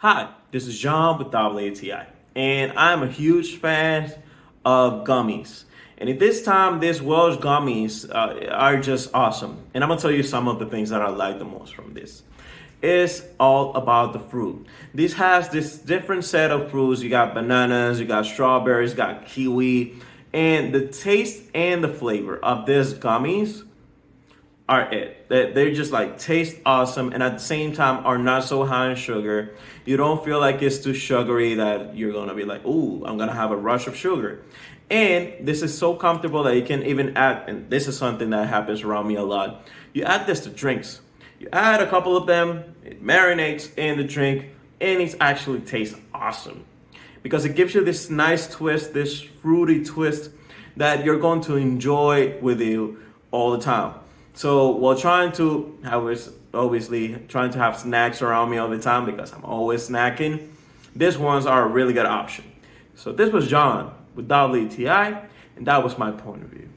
Hi, this is John with WATI, and I'm a huge fan of gummies. And at this time, these Welch gummies are just awesome. And I'm gonna tell you some of the things that I like the most from this. It's all about the fruit. This has this different set of fruits. You got bananas, you got strawberries, you got kiwi, and the taste and the flavor of these gummies are it. They just like taste awesome and at the same time are not so high in sugar. You don't feel like it's too sugary that you're gonna be like, ooh, I'm gonna have a rush of sugar. And this is so comfortable that you can even add, and this is something that happens around me a lot. You add this to drinks. You add a couple of them, it marinates in the drink, and it actually tastes awesome. Because it gives you this nice twist, this fruity twist that you're going to enjoy with you all the time. So while obviously trying to have snacks around me all the time because I'm always snacking, these ones are a really good option. So this was John with WTI, and that was my point of view.